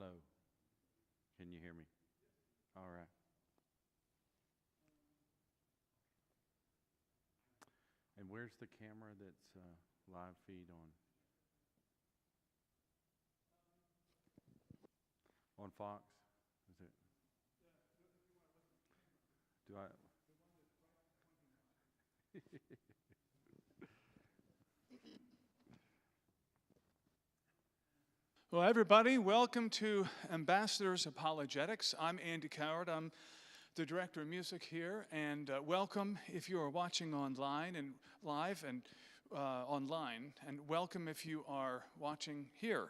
Hello. Can you hear me? All right. And where's the camera that's live feed on? On Fox? Is it? Do I? Well, everybody, welcome to Ambassadors Apologetics. I'm Andy Coward. I'm the director of music here, and welcome if you are watching online and live and online, and welcome if you are watching here.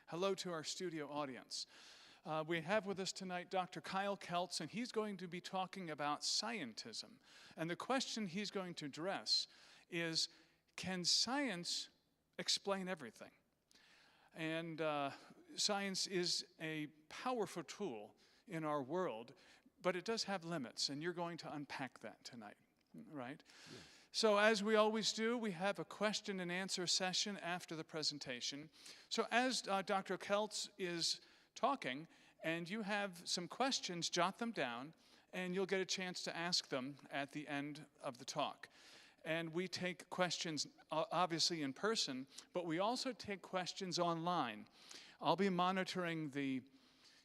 Hello to our studio audience. We have with us tonight Dr. Kyle Keltz, and he's going to be talking about scientism. And the question he's going to address is, can science explain everything? And science is a powerful tool in our world, but it does have limits, and you're going to unpack that tonight, right? Yeah. So as we always do, we have a question and answer session after the presentation. So as Dr. Keltz is talking, and you have some questions, jot them down, and you'll get a chance to ask them at the end of the talk. And we take questions, obviously in person, but we also take questions online. I'll be monitoring the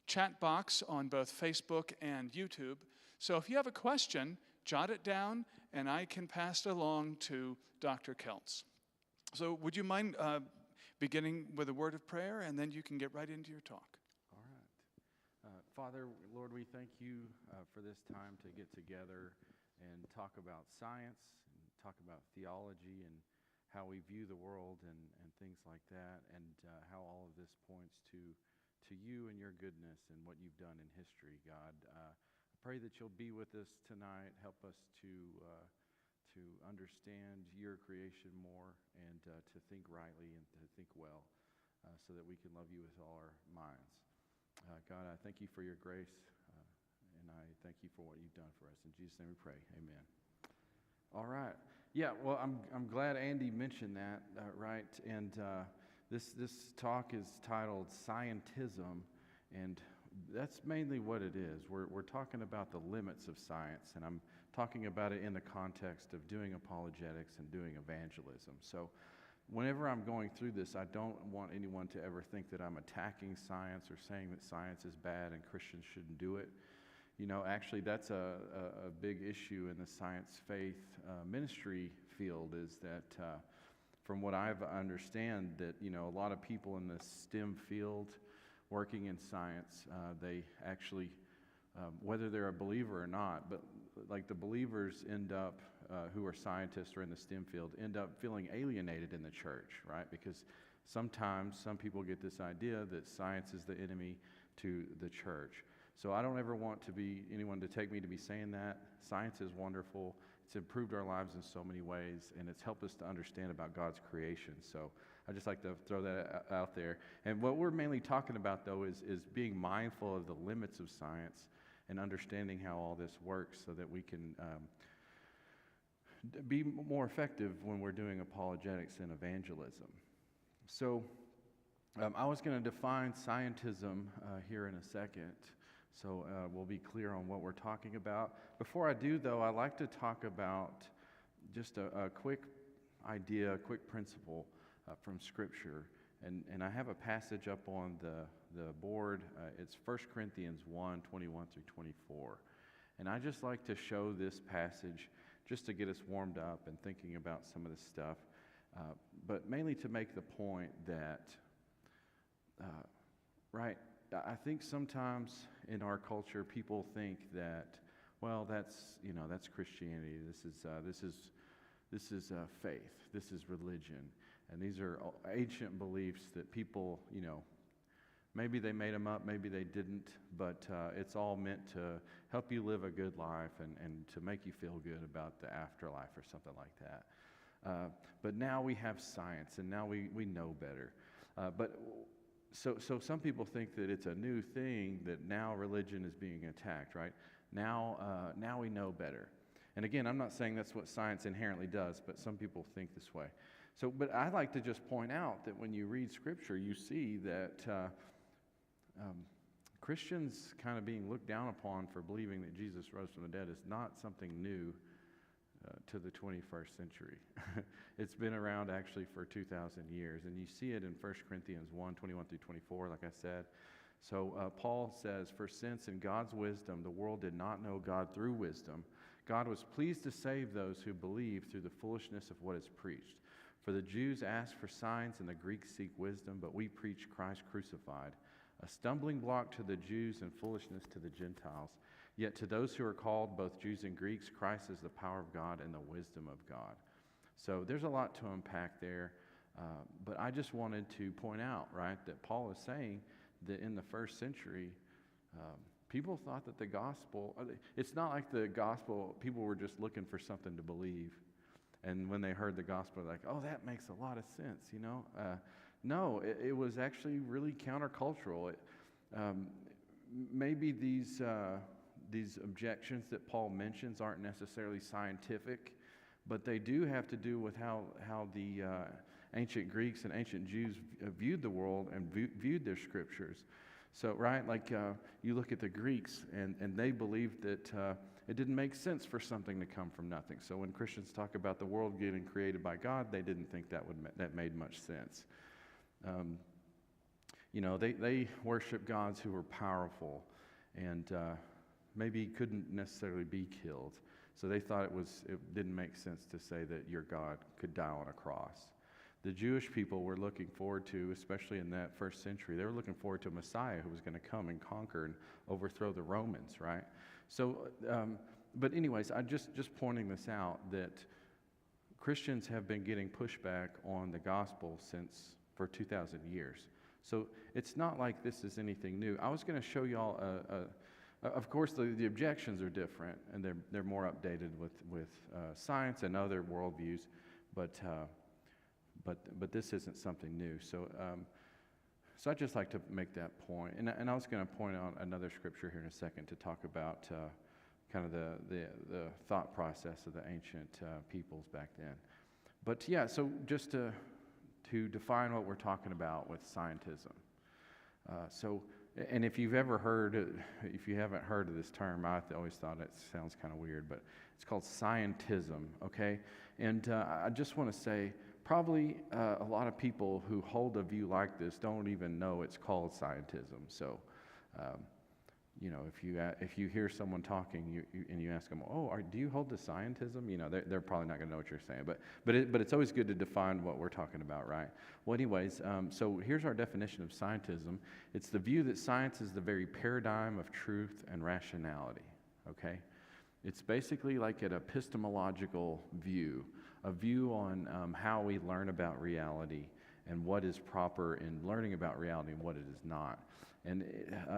chat box on both Facebook and YouTube. So if you have a question, jot it down, and I can pass it along to Dr. Keltz. So would you mind beginning with a word of prayer, and then you can get right into your talk. All right. Father, Lord, we thank you for this time to get together and talk about science, talk about theology and how we view the world and things like that, and how all of this points to you and your goodness and what you've done in history, God. I pray that you'll be with us tonight. Help us to understand your creation more and to think rightly and to think well so that we can love you with all our minds. God, I thank you for your grace, and I thank you for what you've done for us. In Jesus' name we pray. Amen. All right. Yeah, well, I'm glad Andy mentioned that, right? And this talk is titled Scientism, and that's mainly what it is. We're talking about the limits of science, and I'm talking about it in the context of doing apologetics and doing evangelism. So whenever I'm going through this, I don't want anyone to ever think that I'm attacking science or saying that science is bad and Christians shouldn't do it. You know, actually, that's a big issue in the science faith ministry field, is that from what I understand, that, you know, a lot of people in the STEM field working in science, they actually, whether they're a believer or not, but like the believers end up, who are scientists or in the STEM field, end up feeling alienated in the church, right? Because sometimes some people get this idea that science is the enemy to the church. So I don't ever want anyone to take me to be saying that. Science is wonderful. It's improved our lives in so many ways, and it's helped us to understand about God's creation. So I just like to throw that out there. And what we're mainly talking about, though, is being mindful of the limits of science and understanding how all this works so that we can be more effective when we're doing apologetics and evangelism. So I was going to define scientism here in a second. So we'll be clear on what we're talking about. Before I do, though, I like to talk about just a quick idea, a quick principle from Scripture. And I have a passage up on the board. It's 1 Corinthians 1, 21 through 24. And I just like to show this passage just to get us warmed up and thinking about some of this stuff, but mainly to make the point that, right, I think sometimes in our culture people think that, well, that's Christianity. This is faith. This is religion, and these are ancient beliefs that people, maybe they made them up, maybe they didn't, but it's all meant to help you live a good life and to make you feel good about the afterlife or something like that. But now we have science, and now we know better. So some people think that it's a new thing, that now religion is being attacked, right? Now we know better. And again, I'm not saying that's what science inherently does, but some people think this way. But I like to just point out that when you read Scripture, you see that Christians kind of being looked down upon for believing that Jesus rose from the dead is not something new to the 21st century. It's been around actually for 2,000 years, and you see it in 1 Corinthians 1:21 through 24, like I said. So Paul says, "For since in God's wisdom the world did not know God through wisdom, God was pleased to save those who believe through the foolishness of what is preached. For the Jews ask for signs and the Greeks seek wisdom, but we preach Christ crucified, a stumbling block to the Jews and foolishness to the Gentiles. Yet to those who are called, both Jews and Greeks, Christ is the power of God and the wisdom of God." So there's a lot to unpack there, but I just wanted to point out, right, that Paul is saying that in the first century, people thought that the gospel, it's not like the gospel, people were just looking for something to believe. And when they heard the gospel, they're like, "Oh, that makes a lot of sense," you know? No, it was actually really countercultural. Maybe these objections that Paul mentions aren't necessarily scientific, but they do have to do with how the ancient Greeks and ancient Jews viewed the world and viewed their scriptures. So, right, like you look at the Greeks, and they believed that it didn't make sense for something to come from nothing. So when Christians talk about the world getting created by God, they didn't think that made much sense. They worship gods who were powerful and maybe couldn't necessarily be killed. So they thought it didn't make sense to say that your God could die on a cross. The Jewish people were looking forward to, especially in that first century, they were looking forward to a Messiah who was going to come and conquer and overthrow the Romans, right? So, but anyways, I'm just pointing this out, that Christians have been getting pushback on the gospel for 2,000 years. So it's not like this is anything new. I was going to show y'all of course, the objections are different, and they're more updated with science and other worldviews, but this isn't something new. So I'd just like to make that point, and I was going to point out another scripture here in a second to talk about kind of the thought process of the ancient peoples back then. But yeah, so just to define what we're talking about with scientism. And if you haven't heard of this term, I always thought it sounds kind of weird, but it's called scientism, okay? And I just want to say, probably a lot of people who hold a view like this don't even know it's called scientism. So, if you hear someone talking and you ask them, "Oh, do you hold to scientism?" They're probably not going to know what you're saying. But it's always good to define what we're talking about, right? Well, anyways, so here's our definition of scientism. It's the view that science is the very paradigm of truth and rationality. Okay, it's basically like an epistemological view, a view on how we learn about reality and what is proper in learning about reality and what it is not. And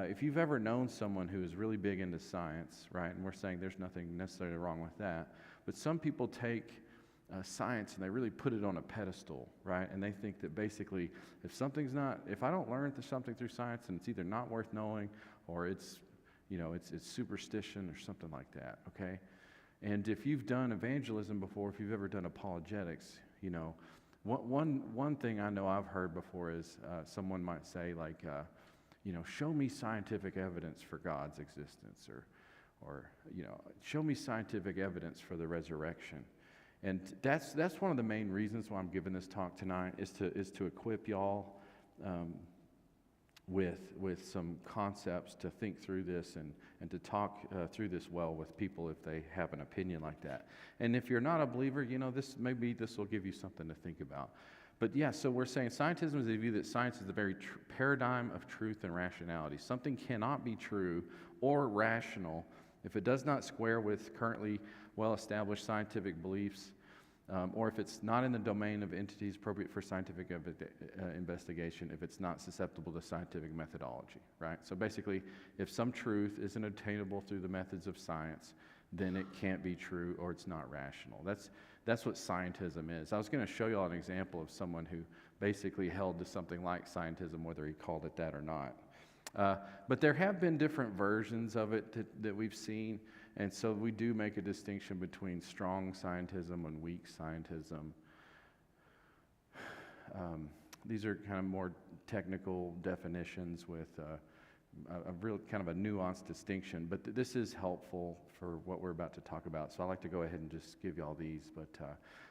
if you've ever known someone who is really big into science, right, and we're saying there's nothing necessarily wrong with that, but some people take science and they really put it on a pedestal, right, and they think that basically if I don't learn something through science, then it's either not worth knowing or it's superstition or something like that, okay? And if you've done evangelism before, if you've ever done apologetics, one thing I know I've heard before is someone might say like, show me scientific evidence for God's existence, or show me scientific evidence for the resurrection. And that's one of the main reasons why I'm giving this talk tonight, is to equip y'all with some concepts to think through this and to talk through this well with people if they have an opinion like that. And if you're not a believer, this will give you something to think about. But yeah, so we're saying scientism is a view that science is the very paradigm of truth and rationality. Something cannot be true or rational if it does not square with currently well-established scientific beliefs, or if it's not in the domain of entities appropriate for scientific investigation, if it's not susceptible to scientific methodology, right? So basically, if some truth isn't attainable through the methods of science, then it can't be true or it's not rational. That's what scientism is. I was going to show you all an example of someone who basically held to something like scientism, whether he called it that or not. But there have been different versions of it that we've seen, and so we do make a distinction between strong scientism and weak scientism. These are kind of more technical definitions with a real kind of a nuanced distinction, but this is helpful for what we're about to talk about. So I like to go ahead and just give you all these. But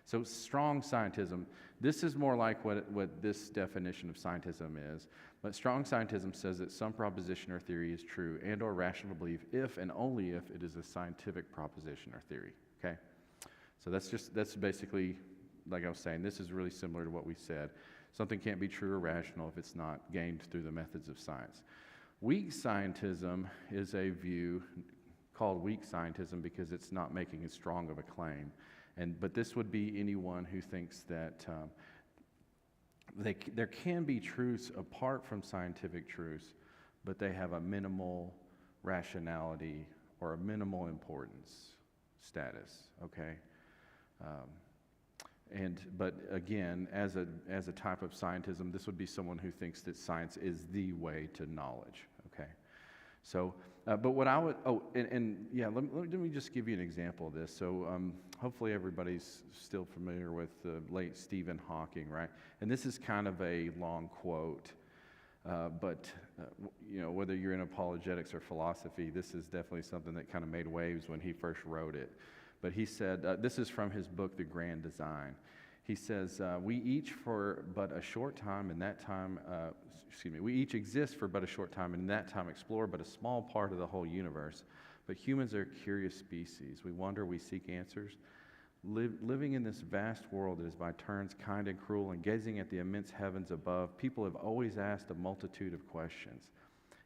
so strong scientism, this is more like what this definition of scientism is. But strong scientism says that some proposition or theory is true and or rational to believe if and only if it is a scientific proposition or theory. Okay, so that's basically, like I was saying, this is really similar to what we said. Something can't be true or rational if it's not gained through the methods of science. Weak scientism is a view called weak scientism because it's not making as strong of a claim. But this would be anyone who thinks that there can be truths apart from scientific truths, but they have a minimal rationality or a minimal importance status, okay? But again, as a type of scientism, this would be someone who thinks that science is the way to knowledge. Okay, so but what I would let me just give you an example of this. So hopefully everybody's still familiar with the late Stephen Hawking, right? And this is kind of a long quote, but whether you're in apologetics or philosophy, this is definitely something that kind of made waves when he first wrote it. But he said, this is from his book, The Grand Design. He says, we each exist for but a short time, and in that time explore but a small part of the whole universe. But humans are a curious species. We wonder, we seek answers. Living in this vast world that is by turns kind and cruel, and gazing at the immense heavens above, people have always asked a multitude of questions.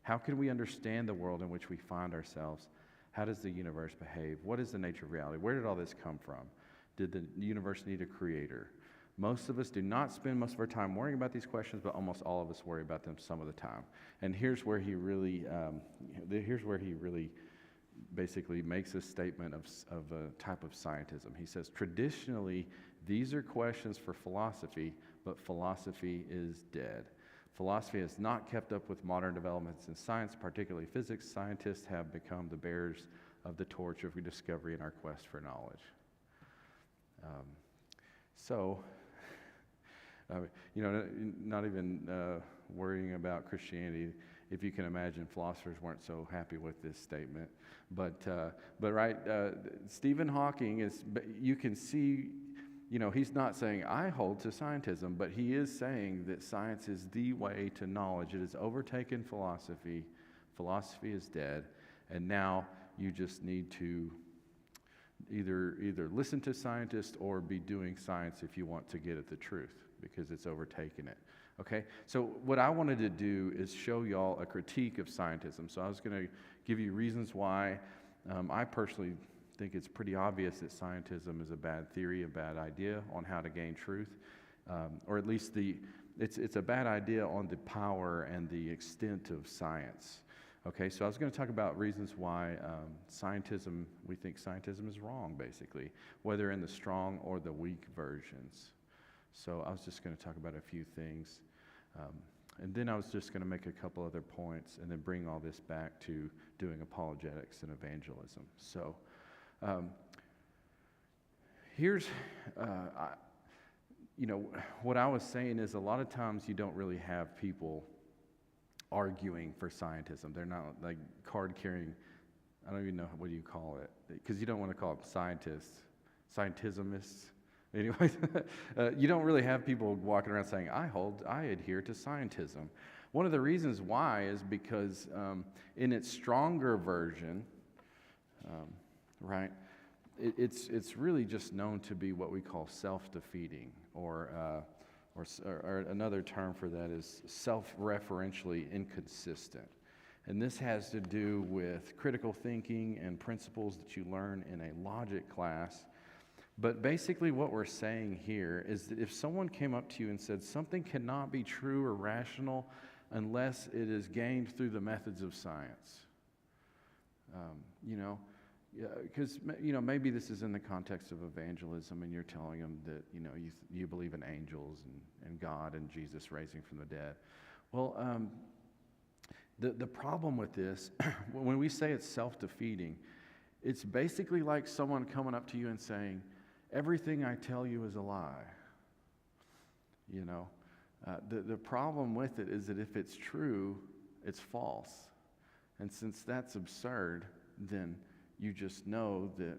How can we understand the world in which we find ourselves? How does the universe behave? What is the nature of reality? Where did all this come from? Did the universe need a creator? Most of us do not spend most of our time worrying about these questions, but almost all of us worry about them some of the time. And here's where he really basically makes a statement of a type of scientism. He says, traditionally, these are questions for philosophy, but philosophy is dead. Philosophy has not kept up with modern developments in science, particularly physics. Scientists have become the bearers of the torch of discovery in our quest for knowledge. Not even worrying about Christianity, if you can imagine, philosophers weren't so happy with this statement. But Stephen Hawking you can see, he's not saying, I hold to scientism, but he is saying that science is the way to knowledge. It has overtaken philosophy. Philosophy is dead. And now you just need to either listen to scientists or be doing science if you want to get at the truth, because it's overtaken it. Okay? So what I wanted to do is show y'all a critique of scientism. So I was going to give you reasons why I personally think it's pretty obvious that scientism is a bad theory, a bad idea on how to gain truth, or at least it's a bad idea on the power and the extent of science. Okay, so I was going to talk about reasons why we think scientism is wrong, basically, whether in the strong or the weak versions. So I was just going to talk about a few things, and then I was just going to make a couple other points, and then bring all this back to doing apologetics and evangelism. So here's, what I was saying is a lot of times you don't really have people arguing for scientism. They're not like card-carrying, I don't even know, what do you call it? Because you don't want to call them scientists, scientismists. Anyway, you don't really have people walking around saying, I adhere to scientism. One of the reasons why is because in its stronger version, it's really just known to be what we call self-defeating, or another term for that is self-referentially inconsistent. And this has to do with critical thinking and principles that you learn in a logic class. But basically what we're saying here is that if someone came up to you and said something cannot be true or rational unless it is gained through the methods of science, because maybe this is in the context of evangelism, and you're telling them that you believe in angels and God and Jesus raising from the dead. Well, the problem with this, when we say it's self-defeating, it's basically like someone coming up to you and saying, everything I tell you is a lie. The problem with it is that if it's true, it's false. And since that's absurd, then you just know that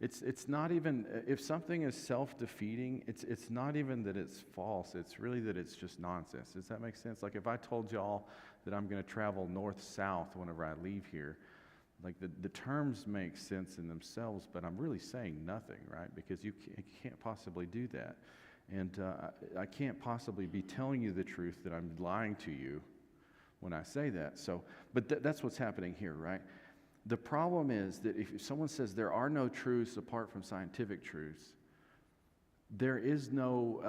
it's not even, if something is self-defeating, it's not even that it's false, it's really that it's just nonsense. Does that make sense? Like if I told y'all that I'm going to travel north-south whenever I leave here, like the terms make sense in themselves, but I'm really saying nothing, right? Because you can't possibly do that. And I can't possibly be telling you the truth that I'm lying to you when I say that. So, but that's what's happening here, right? The problem is that if someone says there are no truths apart from scientific truths, there is no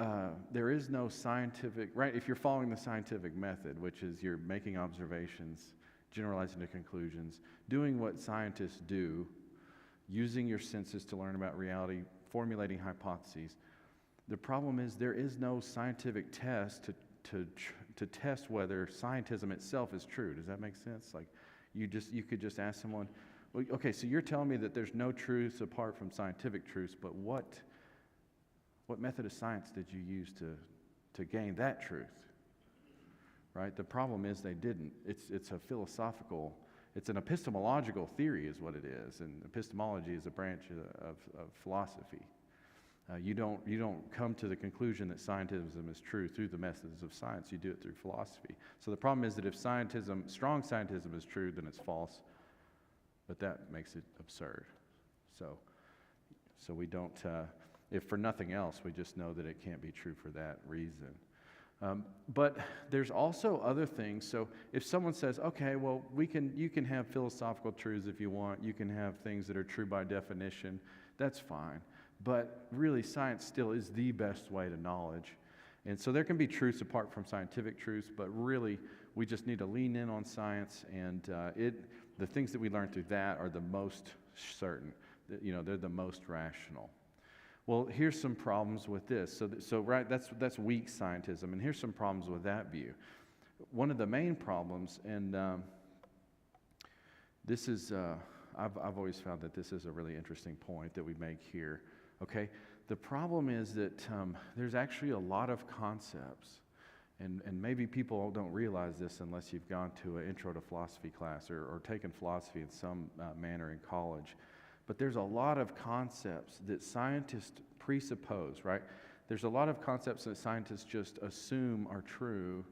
scientific, right? If you're following the scientific method, which is you're making observations, generalizing to conclusions, doing what scientists do, using your senses to learn about reality, formulating hypotheses, the problem is there is no scientific test to test whether scientism itself is true. Does that make sense? Like, you could just ask someone, well, okay, so you're telling me that there's no truths apart from scientific truths, but what method of science did you use to gain that truth? Right? The problem is they didn't. It's a philosophical, it's an epistemological theory is what it is, and epistemology is a branch of philosophy. You don't come to the conclusion that scientism is true through the methods of science. You do it through philosophy. So the problem is that if strong scientism is true, then it's false. But that makes it absurd. So we don't, if for nothing else, we just know that it can't be true for that reason. But there's also other things. So if someone says, okay, well, you can have philosophical truths if you want. You can have things that are true by definition. That's fine. But really, science still is the best way to knowledge. And so there can be truths apart from scientific truths, but really, we just need to lean in on science, and the things that we learn through that are the most certain. They're the most rational. Well, here's some problems with this. So right, that's weak scientism, and here's some problems with that view. One of the main problems, and this is, I've always found that this is a really interesting point that we make here. Okay, the problem is that there's actually a lot of concepts, and maybe people don't realize this unless you've gone to an intro to philosophy class or taken philosophy in some manner in college. But there's a lot of concepts that scientists presuppose, right? There's a lot of concepts that scientists just assume are true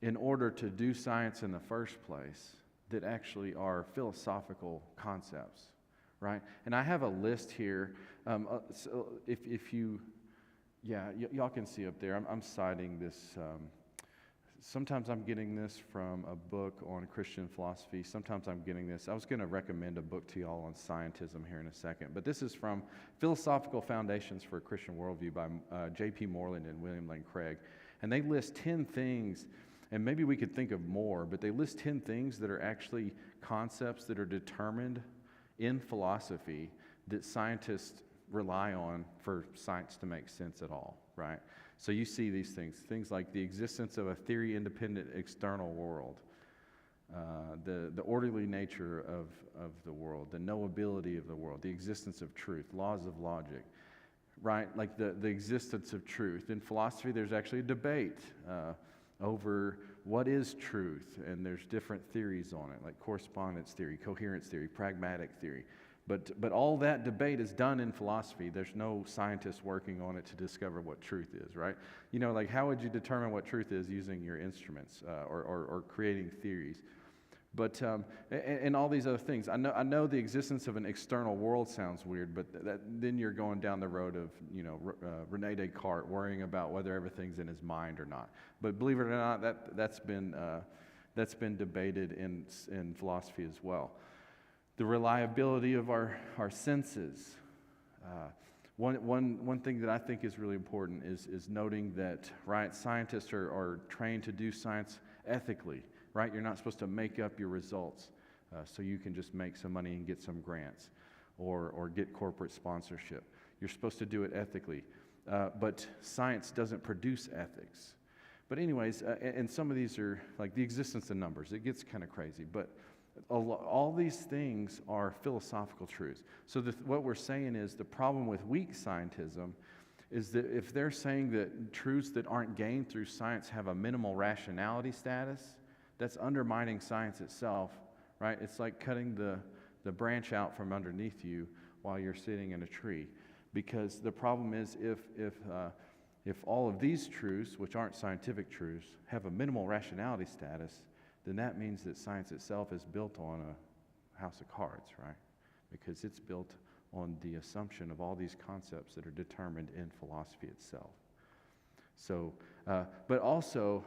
in order to do science in the first place that actually are philosophical concepts. Right? And I have a list here. So if you, y'all can see up there. I'm citing this. Sometimes I'm getting this from a book on Christian philosophy. Sometimes I'm getting this. I was going to recommend a book to y'all on scientism here in a second. But this is from Philosophical Foundations for a Christian Worldview by J.P. Moreland and William Lane Craig. And they list 10 things, and maybe we could think of more, but they list 10 things that are actually concepts that are determined in philosophy that scientists rely on for science to make sense at all, right? So you see these things like the existence of a theory-independent external world, the orderly nature of the world, the knowability of the world, the existence of truth, laws of logic, right? Like the existence of truth. In philosophy, there's actually a debate over what is truth, and there's different theories on it, like correspondence theory, coherence theory, pragmatic theory. But all that debate is done in philosophy. There's no scientist working on it to discover what truth is, right? Like how would you determine what truth is using your instruments or creating theories? But and all these other things. I know the existence of an external world sounds weird, but then you're going down the road of Rene Descartes worrying about whether everything's in his mind or not. But believe it or not, that's been debated in philosophy as well. The reliability of our senses. One thing that I think is really important is noting that, right, scientists are trained to do science ethically, right? You're not supposed to make up your results so you can just make some money and get some grants or get corporate sponsorship. You're supposed to do it ethically. But science doesn't produce ethics. But anyways, and some of these are like the existence of numbers. It gets kind of crazy, but all these things are philosophical truths. So what we're saying is the problem with weak scientism is that if they're saying that truths that aren't gained through science have a minimal rationality status, that's undermining science itself, right? It's like cutting the branch out from underneath you while you're sitting in a tree. Because the problem is if all of these truths, which aren't scientific truths, have a minimal rationality status, then that means that science itself is built on a house of cards, right? Because it's built on the assumption of all these concepts that are determined in philosophy itself. So, but also,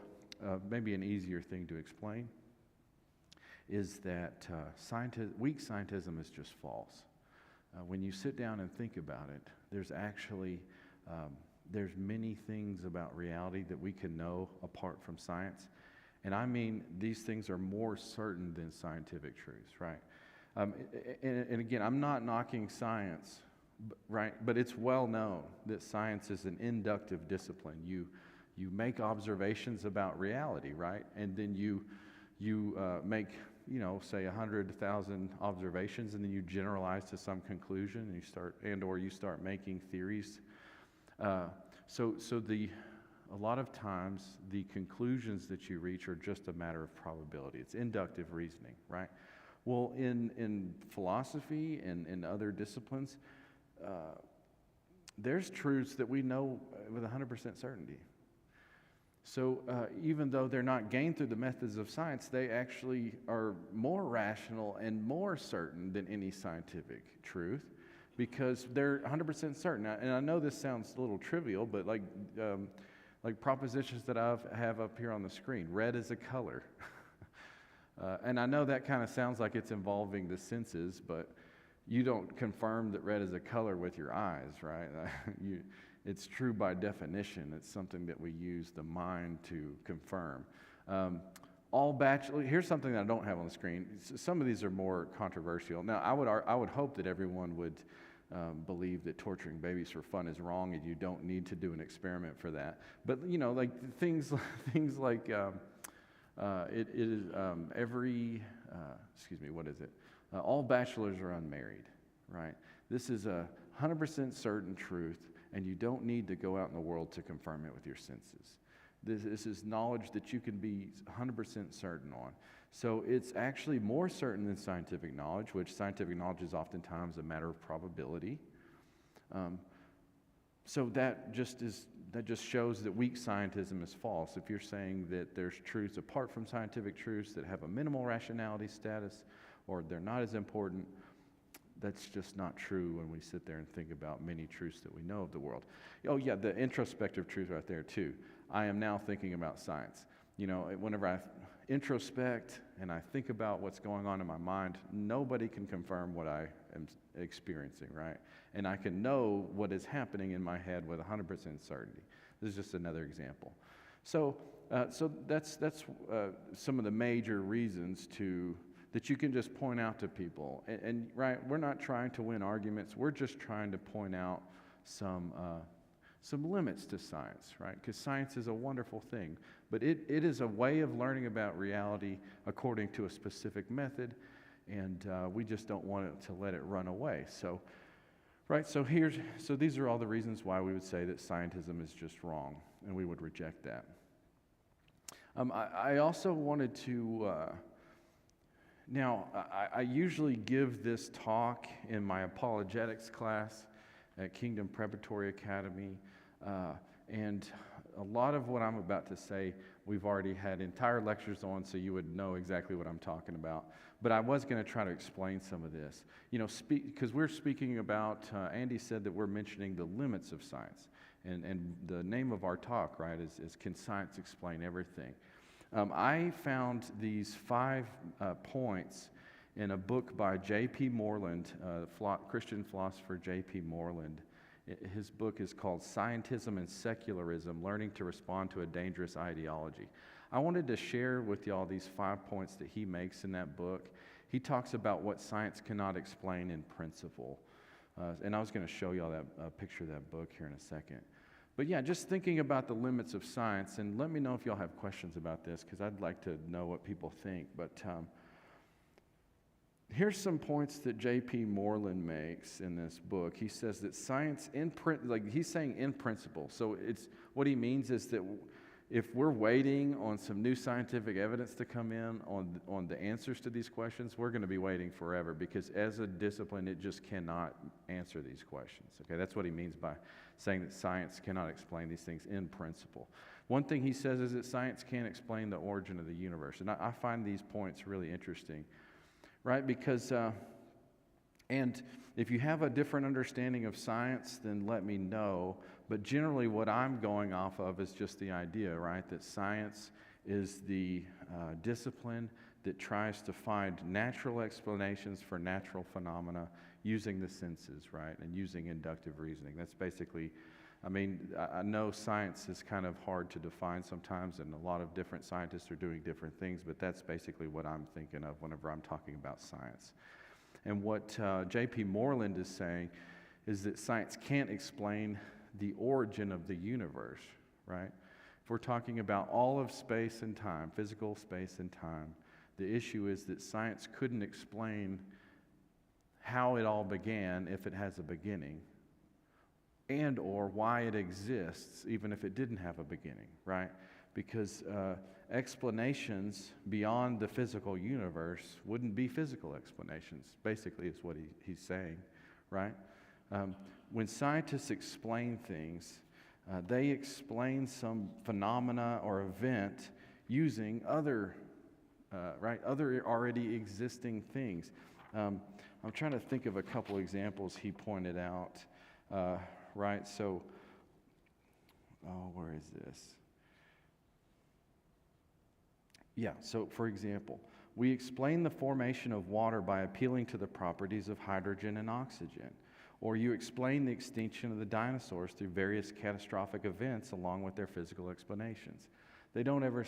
maybe an easier thing to explain is that weak scientism is just false. When you sit down and think about it, there's actually there's many things about reality that we can know apart from science. And I mean, these things are more certain than scientific truths, right? And again, I'm not knocking science, right? But it's well known that science is an inductive discipline. You make observations about reality, right? And then you make, say 100,000 observations, and then you generalize to some conclusion, and you start making theories. So a lot of times the conclusions that you reach are just a matter of probability. It's inductive reasoning, right? Well, in philosophy and in other disciplines, there's truths that we know with 100% certainty. So even though they're not gained through the methods of science, they actually are more rational and more certain than any scientific truth because they're 100% certain. And I know this sounds a little trivial, but like propositions that I have up here on the screen. Red is a color. And I know that kind of sounds like it's involving the senses, but you don't confirm that red is a color with your eyes, right? It's true by definition. It's something that we use the mind to confirm. Here's something that I don't have on the screen. Some of these are more controversial. Now, I would hope that everyone would believe that torturing babies for fun is wrong, and you don't need to do an experiment for that. But like things like all bachelors are unmarried, right? This is a 100% certain truth, and you don't need to go out in the world to confirm it with your senses. This is knowledge that you can be 100% certain on. So it's actually more certain than scientific knowledge, which scientific knowledge is oftentimes a matter of probability. So that just shows that weak scientism is false. If you're saying that there's truths apart from scientific truths that have a minimal rationality status, or they're not as important, that's just not true when we sit there and think about many truths that we know of the world. Oh yeah, the introspective truth right there too. I am now thinking about science. Whenever I introspect and I think about what's going on in my mind, nobody can confirm what I am experiencing, right? And I can know what is happening in my head with 100% certainty. This is just another example. So that's some of the major reasons that you can just point out to people. And right, we're not trying to win arguments. We're just trying to point out some limits to science, right? Because science is a wonderful thing, but it is a way of learning about reality according to a specific method, and we just don't want it to let it run away. So these are all the reasons why we would say that scientism is just wrong, and we would reject that. I also wanted to. Now, I usually give this talk in my apologetics class at Kingdom Preparatory Academy, and a lot of what I'm about to say, we've already had entire lectures on, so you would know exactly what I'm talking about. But I was going to try to explain some of this, because we're speaking about, Andy said that we're mentioning the limits of science, and the name of our talk, right, is Can Science Explain Everything? I found these 5 points in a book by J.P. Moreland, Christian philosopher J.P. Moreland. His book is called Scientism and Secularism, Learning to Respond to a Dangerous Ideology. I wanted to share with y'all these 5 points that he makes in that book. He talks about what science cannot explain in principle. And I was going to show y'all that picture of that book here in a second. But yeah, just thinking about the limits of science, and let me know if y'all have questions about this, because I'd like to know what people think. But here's some points that J.P. Moreland makes in this book. He says that science, he's saying in principle. So what he means is that if we're waiting on some new scientific evidence to come in on the answers to these questions, we're going to be waiting forever, because as a discipline, it just cannot answer these questions. Okay, that's what he means by saying that science cannot explain these things in principle. One thing he says is that science can't explain the origin of the universe. And I find these points really interesting, right? Because, and if you have a different understanding of science, then let me know. But generally what I'm going off of is just the idea, right? That science is the discipline that tries to find natural explanations for natural phenomena using the senses, right? And using inductive reasoning. That's basically, I mean, I know science is kind of hard to define sometimes, and a lot of different scientists are doing different things, but that's basically what I'm thinking of whenever I'm talking about science. And what J.P. Moreland is saying is that science can't explain the origin of the universe, right? If we're talking about all of space and time, physical space and time, the issue is that science couldn't explain how it all began if it has a beginning, and or why it exists even if it didn't have a beginning, right? Because explanations beyond the physical universe wouldn't be physical explanations, basically is what he's saying, right? When scientists explain things, they explain some phenomena or event using other already existing things. I'm trying to think of a couple examples he pointed out, right? So, where is this? Yeah, so for example, we explain the formation of water by appealing to the properties of hydrogen and oxygen. Or you explain the extinction of the dinosaurs through various catastrophic events along with their physical explanations. They don't ever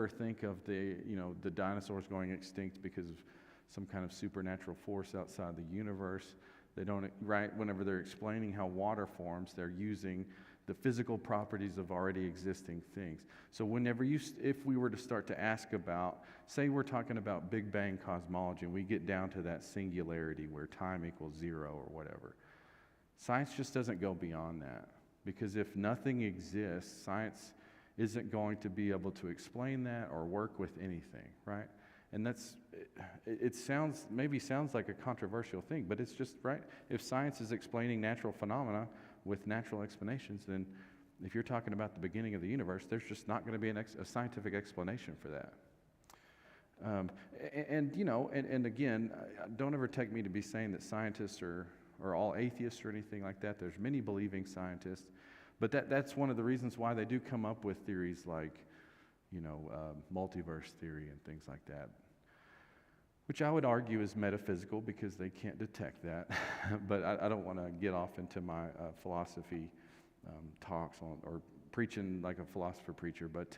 think of the dinosaurs going extinct because of some kind of supernatural force outside the universe. They don't, right? Whenever they're explaining how water forms, they're using the physical properties of already existing things. So if we were to start to ask about, say we're talking about Big Bang cosmology, and we get down to that singularity where time equals zero or whatever, science just doesn't go beyond that. Because if nothing exists, science isn't going to be able to explain that or work with anything, right? And it sounds like a controversial thing, but it's just, right? If science is explaining natural phenomena with natural explanations, then if you're talking about the beginning of the universe, there's just not going to be a scientific explanation for that. And again, don't ever take me to be saying that scientists are all atheists or anything like that. There's many believing scientists, but that's one of the reasons why they do come up with theories like, multiverse theory and things like that, which I would argue is metaphysical because they can't detect that. But I don't want to get off into my philosophy talks or preaching like a philosopher preacher. But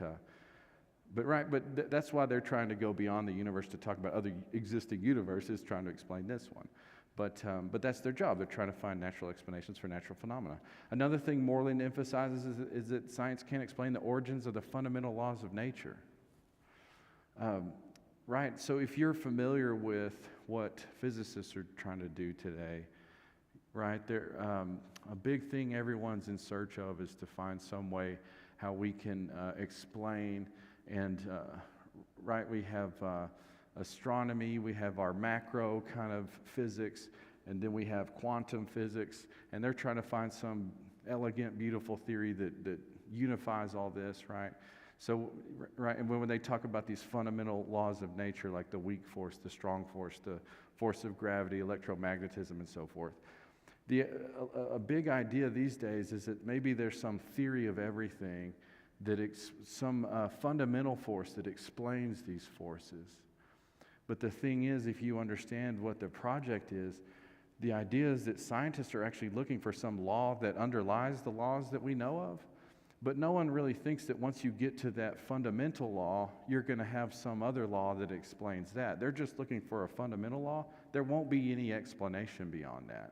that's why they're trying to go beyond the universe to talk about other existing universes, trying to explain this one. But that's their job. They're trying to find natural explanations for natural phenomena. Another thing Moreland emphasizes is that science can't explain the origins of the fundamental laws of nature. Right, so if you're familiar with what physicists are trying to do today, right, a big thing everyone's in search of is to find some way how we can explain and, right, we have astronomy, we have our macro kind of physics, and then we have quantum physics, and they're trying to find some elegant, beautiful theory that unifies all this, right? So, right, and when they talk about these fundamental laws of nature, like the weak force, the strong force, the force of gravity, electromagnetism, and so forth, a big idea these days is that maybe there's some theory of everything, some fundamental force that explains these forces. But the thing is, if you understand what the project is, the idea is that scientists are actually looking for some law that underlies the laws that we know of. But no one really thinks that once you get to that fundamental law, you're going to have some other law that explains that. They're just looking for a fundamental law. There won't be any explanation beyond that.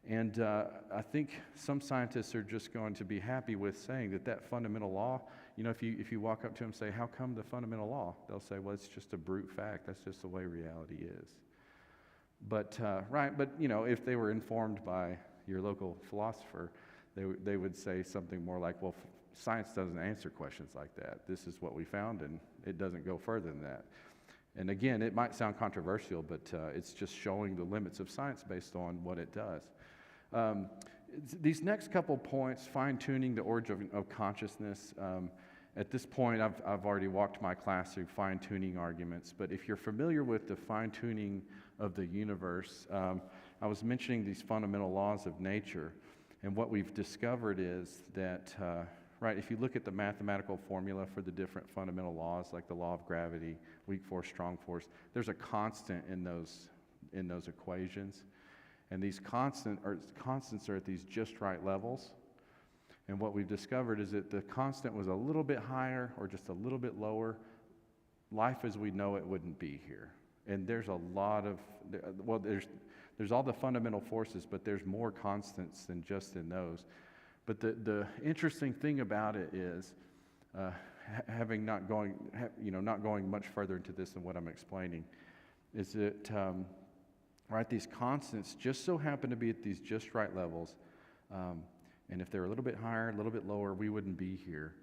And I think some scientists are just going to be happy with saying that fundamental law, if you walk up to them and say, how come the fundamental law? They'll say, well, it's just a brute fact. That's just the way reality is. But, if they were informed by your local philosopher, they would say something more like, well, science doesn't answer questions like that. This is what we found, and it doesn't go further than that. And again, it might sound controversial, but it's just showing the limits of science based on what it does. These next couple points, fine-tuning the origin of consciousness. At this point, I've already walked my class through fine-tuning arguments, but if you're familiar with the fine-tuning of the universe, I was mentioning these fundamental laws of nature, and what we've discovered is that, right, if you look at the mathematical formula for the different fundamental laws, like the law of gravity, weak force, strong force, there's a constant in those equations, and these constants are at these just right levels. And what we've discovered is that the constant was a little bit higher or just a little bit lower, life as we know it wouldn't be here. And there's a lot of, well, there's all the fundamental forces, but there's more constants than just in those. But the interesting thing about it is, not going much further into this than what I'm explaining, is that right, these constants just so happen to be at these just right levels. And if they're a little bit higher, a little bit lower, we wouldn't be here.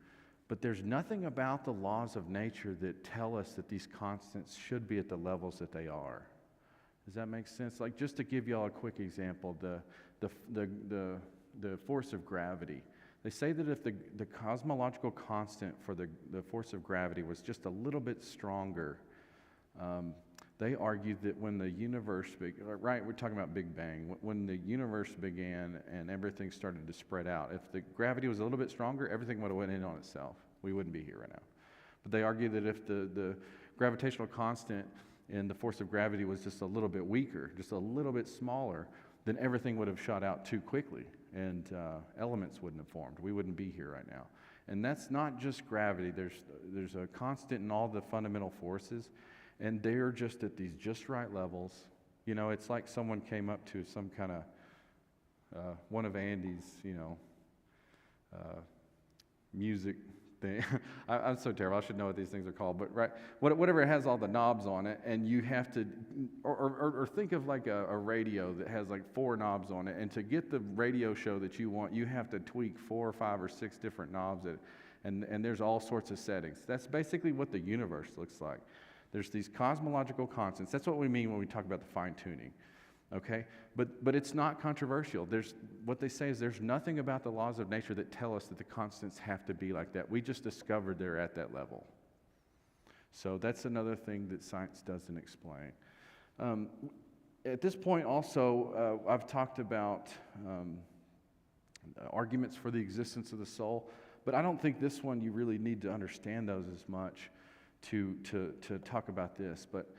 But there's nothing about the laws of nature that tell us that these constants should be at the levels that they are. Does that make sense? Like, just to give y'all a quick example, the force of gravity. They say that if the cosmological constant for the force of gravity was just a little bit stronger, they argued that when the universe, right, we're talking about Big Bang, when the universe began and everything started to spread out, if the gravity was a little bit stronger, everything would have went in on itself. We wouldn't be here right now. But they argue that if the gravitational constant and the force of gravity was just a little bit weaker, just a little bit smaller, then everything would have shot out too quickly and elements wouldn't have formed. We wouldn't be here right now. And that's not just gravity. There's a constant in all the fundamental forces, and they're just at these just right levels. You know, it's like someone came up to some kind of, one of Andy's, music thing. I'm so terrible. I should know what these things are called. But right, whatever has all the knobs on it, and you have to, or think of like a radio that has like 4 knobs on it, and to get the radio show that you want, you have to tweak 4 or 5 or 6 different knobs, and there's all sorts of settings. That's basically what the universe looks like. There's these cosmological constants. That's what we mean when we talk about the fine-tuning, okay? But it's not controversial. What they say is there's nothing about the laws of nature that tell us that the constants have to be like that. We just discovered they're at that level. So that's another thing that science doesn't explain. At this point also, I've talked about arguments for the existence of the soul, but I don't think this one you really need to understand those as much to talk about this. But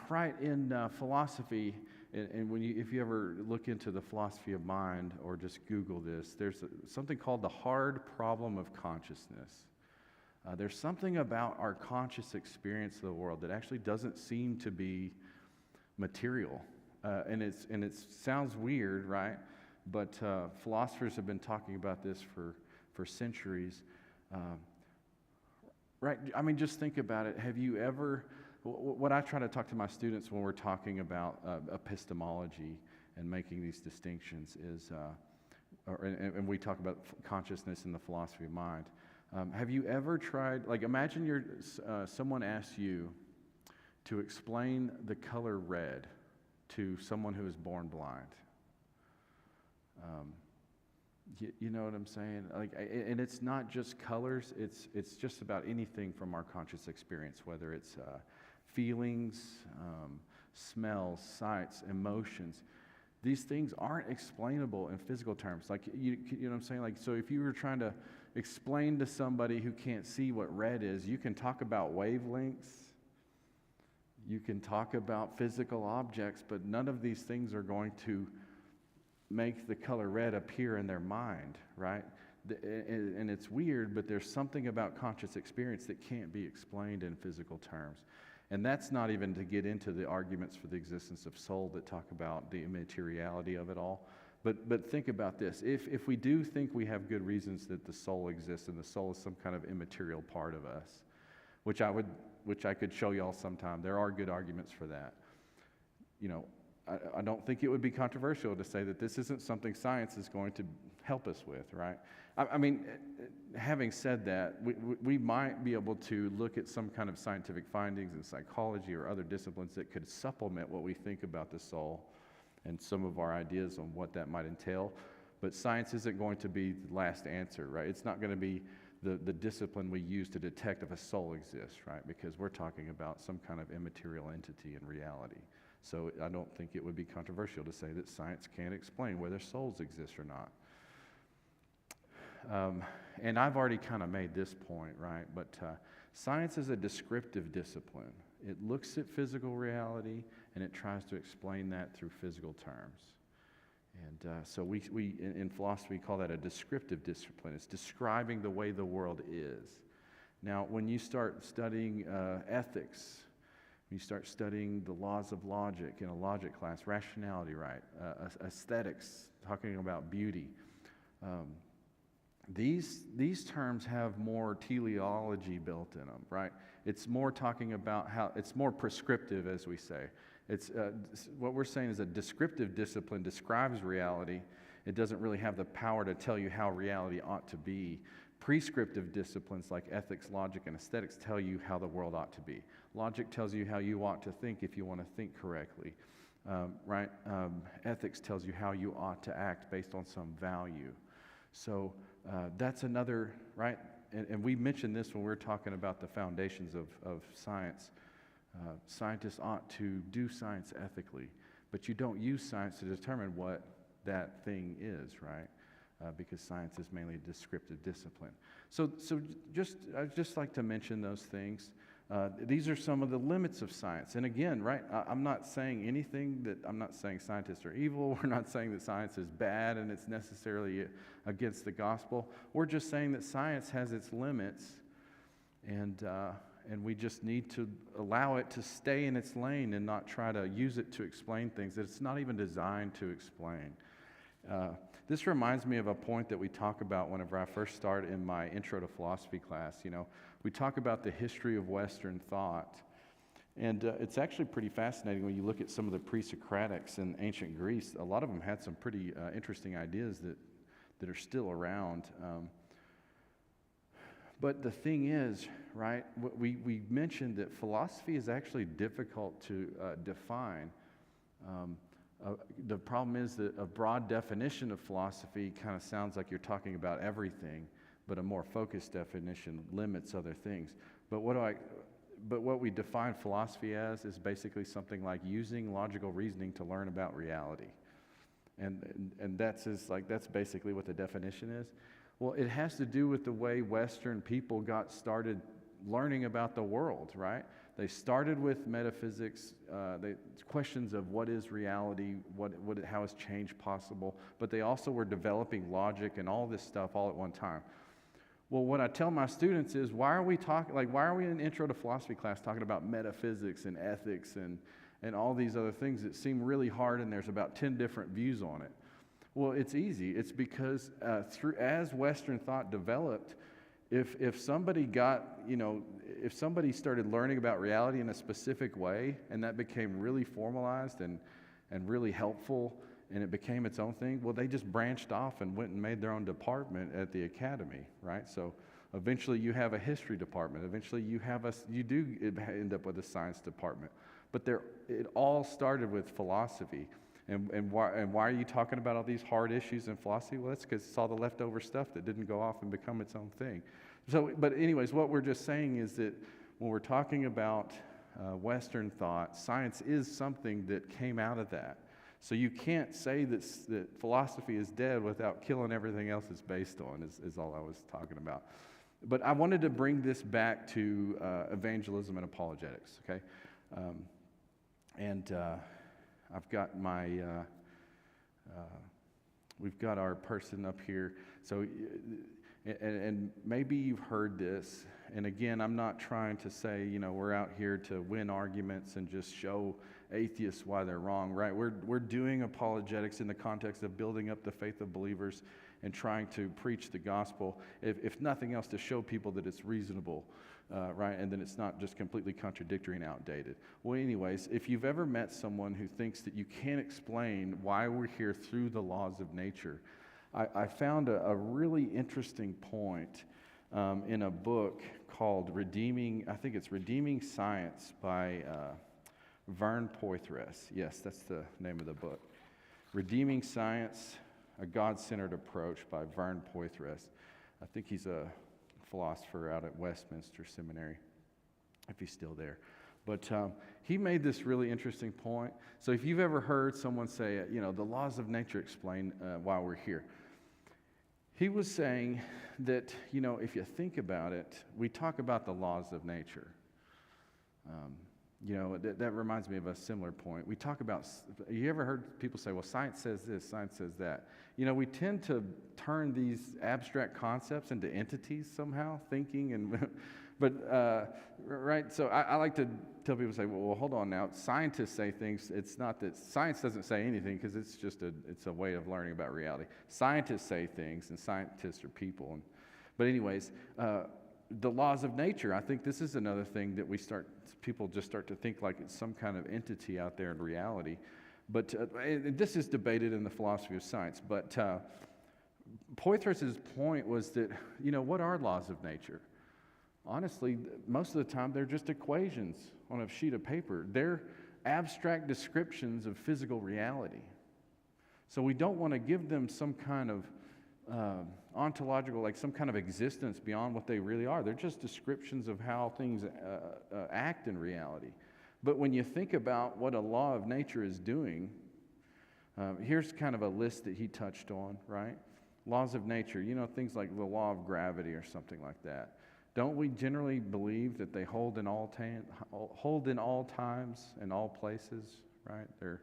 right in philosophy, and if you ever look into the philosophy of mind or just Google this, there's something called the hard problem of consciousness. There's something about our conscious experience of the world that actually doesn't seem to be material, and it sounds weird, right? But philosophers have been talking about this for centuries. Right, I mean, just think about it. Have you ever, what I try to talk to my students when we're talking about epistemology and making these distinctions is, and we talk about consciousness in the philosophy of mind. Have you ever tried, like imagine someone asks you to explain the color red to someone who is born blind. You know what I'm saying? Like, and it's not just colors. It's just about anything from our conscious experience, whether it's feelings, smells, sights, emotions. These things aren't explainable in physical terms. Like, you know what I'm saying? Like, so if you were trying to explain to somebody who can't see what red is, you can talk about wavelengths. You can talk about physical objects, but none of these things are going to make the color red appear in their mind, right? And it's weird, but there's something about conscious experience that can't be explained in physical terms. And that's not even to get into the arguments for the existence of soul that talk about the immateriality of it all. But think about this. If we do think we have good reasons that the soul exists and the soul is some kind of immaterial part of us, which I could show y'all sometime. There are good arguments for that. You know, I don't think it would be controversial to say that this isn't something science is going to help us with, right? I mean, having said that, we might be able to look at some kind of scientific findings in psychology or other disciplines that could supplement what we think about the soul and some of our ideas on what that might entail. But science isn't going to be the last answer, right? It's not going to be the discipline we use to detect if a soul exists, right? Because we're talking about some kind of immaterial entity in reality. So I don't think it would be controversial to say that science can't explain whether souls exist or not. And I've already kind of made this point, right? But science is a descriptive discipline. It looks at physical reality, and it tries to explain that through physical terms. And so we in philosophy call that a descriptive discipline. It's describing the way the world is. Now, when you start studying ethics, when you start studying the laws of logic in a logic class, rationality, right? Aesthetics, talking about beauty. These terms have more teleology built in them, right? It's more talking about how, it's more prescriptive, as we say. It's what we're saying is a descriptive discipline describes reality. It doesn't really have the power to tell you how reality ought to be. Prescriptive disciplines like ethics, logic, and aesthetics tell you how the world ought to be. Logic tells you how you ought to think if you want to think correctly, right? Ethics tells you how you ought to act based on some value. So that's another, right? And we mentioned this when we were talking about the foundations of science. Scientists ought to do science ethically, but you don't use science to determine what that thing is, right? Because science is mainly a descriptive discipline. So I'd just like to mention those things. These are some of the limits of science. And again, right, I'm not saying I'm not saying scientists are evil. We're not saying that science is bad and it's necessarily against the gospel. We're just saying that science has its limits, and we just need to allow it to stay in its lane and not try to use it to explain things that it's not even designed to explain. This reminds me of a point that we talk about whenever I first start in my intro to philosophy class. You know, we talk about the history of Western thought, and it's actually pretty fascinating when you look at some of the pre-Socratics in ancient Greece. A lot of them had some pretty interesting ideas that are still around. But the thing is, right, we mentioned that philosophy is actually difficult to define. The problem is that a broad definition of philosophy kind of sounds like you're talking about everything, but a more focused definition limits other things. But what we define philosophy as is basically something like using logical reasoning to learn about reality. And that's basically what the definition is. Well, it has to do with the way Western people got started learning about the world, right? They started with metaphysics, questions of what is reality, how is change possible, but they also were developing logic and all this stuff all at one time. Well, what I tell my students is, why are we in intro to philosophy class talking about metaphysics and ethics and all these other things that seem really hard, and there's about 10 different views on it? Well, it's easy. It's because as Western thought developed, if somebody started learning about reality in a specific way, and that became really formalized and really helpful, and it became its own thing, well, they just branched off and went and made their own department at the academy, right? So eventually you have a history department. Eventually you do end up with a science department. But it all started with philosophy. And why are you talking about all these hard issues in philosophy? Well, that's because it's all the leftover stuff that didn't go off and become its own thing. So, but anyways, what we're just saying is that when we're talking about Western thought, science is something that came out of that. So you can't say that philosophy is dead without killing everything else it's based on, is all I was talking about. But I wanted to bring this back to evangelism and apologetics, okay? I've got we've got our person up here. So, and maybe you've heard this. And again, I'm not trying to say, we're out here to win arguments and just show atheists why they're wrong, right? We're doing apologetics in the context of building up the faith of believers and trying to preach the gospel, if nothing else, to show people that it's reasonable right? And then it's not just completely contradictory and outdated. Well, anyways, if you've ever met someone who thinks that you can't explain why we're here through the laws of nature, I found a really interesting point in a book called Redeeming Science by Vern Poythress. Yes, that's the name of the book. Redeeming Science, a God-Centered Approach by Vern Poythress. I think he's a philosopher out at Westminster Seminary, if he's still there. But he made this really interesting point. So if you've ever heard someone say, the laws of nature explain why we're here, he was saying that, if you think about it, we talk about the laws of nature. That reminds me of a similar point. We talk about, you ever heard people say, well, science says this, science says that. We tend to turn these abstract concepts into entities somehow, thinking, right? So I like to tell people, say, well, hold on now. Scientists say things. It's not that science doesn't say anything, because it's just it's a way of learning about reality. Scientists say things, and scientists are people. But anyways, the laws of nature, I think this is another thing that people just start to think like it's some kind of entity out there in reality. But this is debated in the philosophy of science. But Poythress's point was that, what are laws of nature? Honestly, most of the time they're just equations on a sheet of paper. They're abstract descriptions of physical reality. So we don't want to give them some kind of ontological, like some kind of existence beyond what they really are. They're just descriptions of how things act in reality. But when you think about what a law of nature is doing, here's kind of a list that he touched on, right? Laws of nature, things like the law of gravity or something like that. Don't we generally believe that they hold in all times and all places, right? They're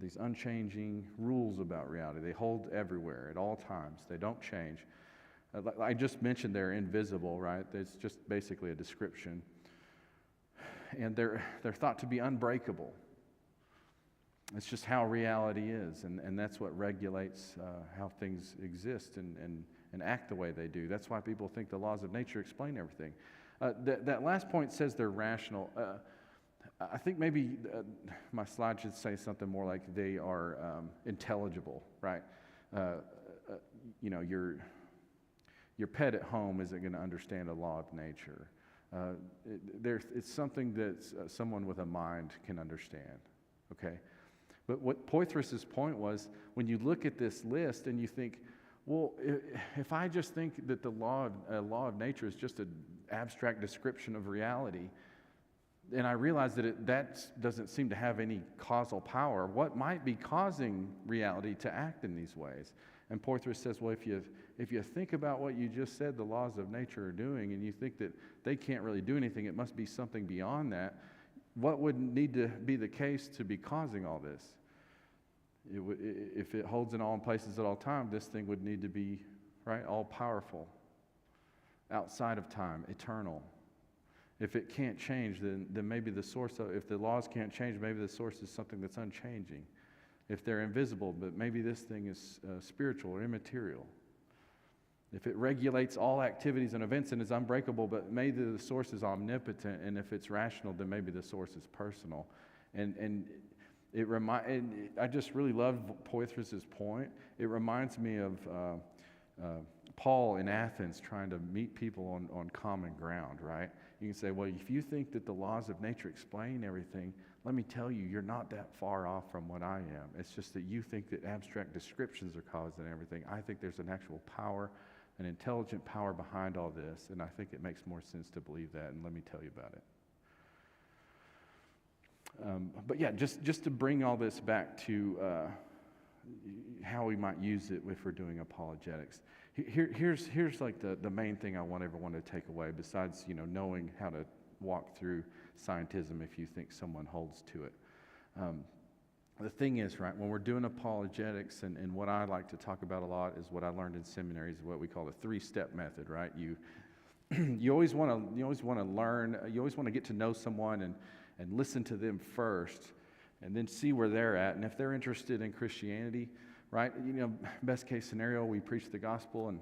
these unchanging rules about reality. They hold everywhere at all times. They don't change. I just mentioned they're invisible, right? It's just basically a description. And they're thought to be unbreakable. It's just how reality is, and that's what regulates how things exist and act the way they do. That's why people think the laws of nature explain everything. That last point says they're rational. I think maybe my slide should say something more like they are intelligible, right? Your pet at home isn't going to understand a law of nature. It's something that someone with a mind can understand, okay? But what Poythress's point was, when you look at this list and you think, well, if I just think that a law of nature is just an abstract description of reality, and I realize that that doesn't seem to have any causal power, what might be causing reality to act in these ways? And Poythress says, well, if you think about what you just said the laws of nature are doing, and you think that they can't really do anything, it must be something beyond that, what would need to be the case to be causing all this? If it holds in all places at all time, this thing would need to be, right, all-powerful, outside of time, eternal. If it can't change, then maybe the source if the laws can't change, maybe the source is something that's unchanging. If they're invisible, but maybe this thing is spiritual or immaterial. If it regulates all activities and events and is unbreakable, but maybe the source is omnipotent, and if it's rational, then maybe the source is personal. And I just really love Poythress's point. It reminds me of Paul in Athens trying to meet people on common ground, right? You can say, well, if you think that the laws of nature explain everything, let me tell you, you're not that far off from what I am. It's just that you think that abstract descriptions are causing everything. I think there's an actual power, an intelligent power behind all this, and I think it makes more sense to believe that, and let me tell you about it. But yeah, just to bring all this back to how we might use it if we're doing apologetics. Here's like the main thing I want everyone to take away, besides knowing how to walk through scientism if you think someone holds to it. The thing is, right, when we're doing apologetics, and what I like to talk about a lot is what I learned in seminaries, what we call the three-step method, right? You always want to learn, you always want to get to know someone and listen to them first, and then see where they're at. And if they're interested in Christianity, right, best case scenario, we preach the gospel, and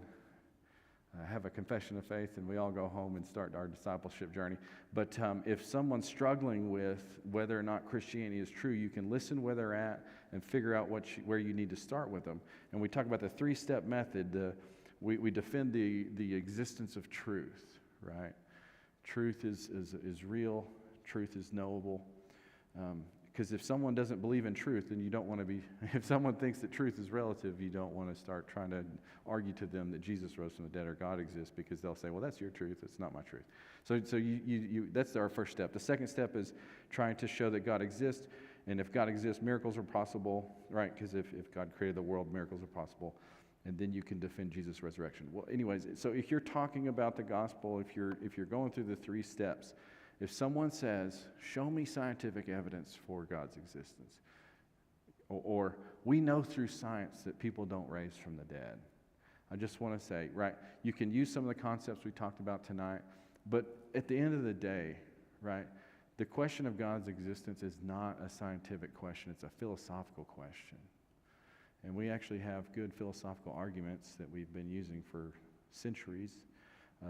have a confession of faith, and we all go home and start our discipleship journey. But if someone's struggling with whether or not Christianity is true, you can listen where they're at and figure out where you need to start with them. And we talk about the three-step method. We defend the existence of truth, right? Truth is real. Truth is knowable. Because if someone doesn't believe in truth, then you don't want to be, if someone thinks that truth is relative, you don't want to start trying to argue to them that Jesus rose from the dead or God exists, because they'll say, well, that's your truth, it's not my truth. So that's our first step. The second step is trying to show that God exists, and if God exists, miracles are possible, right? Because if God created the world, miracles are possible, and then you can defend Jesus' resurrection. Well, anyways, so if you're talking about the gospel, if you're going through the three steps, if someone says, show me scientific evidence for God's existence, or we know through science that people don't raise from the dead, I just want to say, right, you can use some of the concepts we talked about tonight, but at the end of the day, right, the question of God's existence is not a scientific question, it's a philosophical question. And we actually have good philosophical arguments that we've been using for centuries,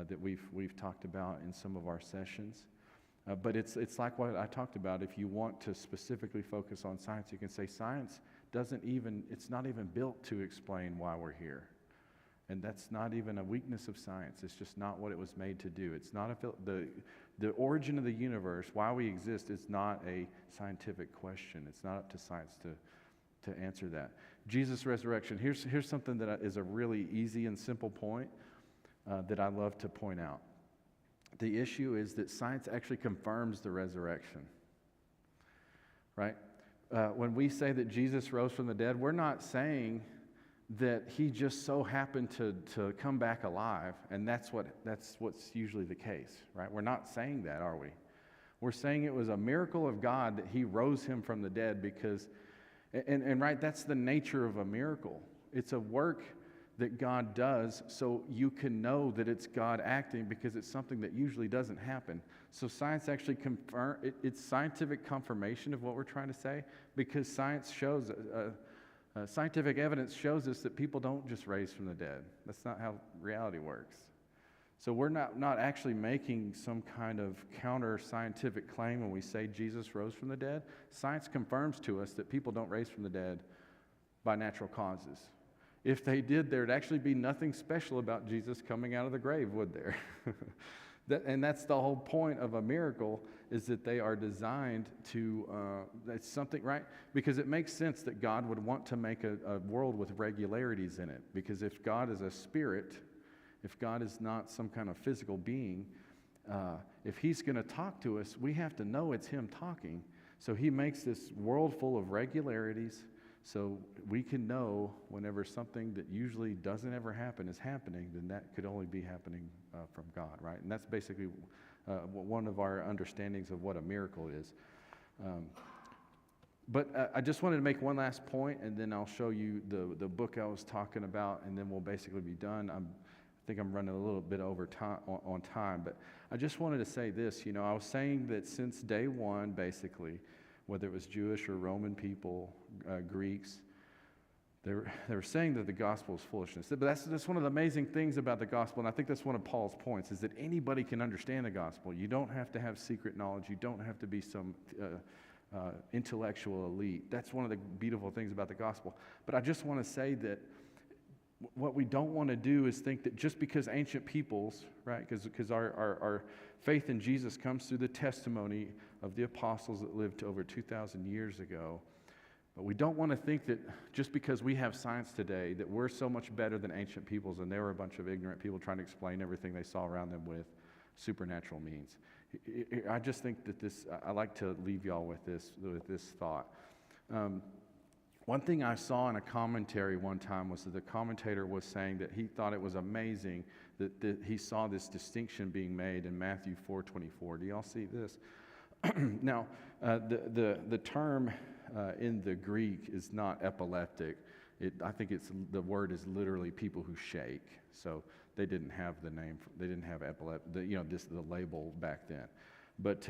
that we've talked about in some of our sessions. But it's like what I talked about. If you want to specifically focus on science, you can say science it's not even built to explain why we're here. And that's not even a weakness of science. It's just not what it was made to do. It's not the origin of the universe, why we exist, is not a scientific question. It's not up to science to answer that. Jesus' resurrection, here's something that is a really easy and simple point that I love to point out. The issue is that science actually confirms the resurrection, right? When we say that Jesus rose from the dead, we're not saying that he just so happened to come back alive, and that's what's usually the case, right? We're not saying that, are we? We're saying it was a miracle of God that he rose him from the dead because, and right, that's the nature of a miracle. It's a work that God does so you can know that it's God acting, because it's something that usually doesn't happen. So science actually it's scientific confirmation of what we're trying to say, because science shows, scientific evidence shows us that people don't just raise from the dead. That's not how reality works. So we're not actually making some kind of counter-scientific claim when we say Jesus rose from the dead. Science confirms to us that people don't raise from the dead by natural causes. If they did, there'd actually be nothing special about Jesus coming out of the grave, would there? And that's the whole point of a miracle, is that they are designed to, that's something, right? Because it makes sense that God would want to make a world with regularities in it. Because if God is a spirit, if God is not some kind of physical being, if he's going to talk to us, we have to know it's him talking. So he makes this world full of regularities, so we can know whenever something that usually doesn't ever happen is happening, then that could only be happening from God, right? And that's basically one of our understandings of what a miracle is. But I just wanted to make one last point, and then I'll show you the book I was talking about, and then we'll basically be done. I think I'm running a little bit over time on time, but I just wanted to say this. I was saying that since day one, basically, whether it was Jewish or Roman people, Greeks, they were saying that the gospel is foolishness. But that's one of the amazing things about the gospel, and I think that's one of Paul's points, is that anybody can understand the gospel. You don't have to have secret knowledge. You don't have to be some intellectual elite. That's one of the beautiful things about the gospel. But I just want to say that what we don't want to do is think that just because ancient peoples, right, because our faith in Jesus comes through the testimony of the apostles that lived over 2,000 years ago. But we don't want to think that just because we have science today that we're so much better than ancient peoples, and they were a bunch of ignorant people trying to explain everything they saw around them with supernatural means. I just think that I like to leave y'all with this thought. One thing I saw in a commentary one time was that the commentator was saying that he thought it was amazing that he saw this distinction being made in Matthew 4:24. Do y'all see this? Now, the term in the Greek is not epileptic. I think the word is literally people who shake. So they didn't have the name. They didn't have epileptic. The label back then. But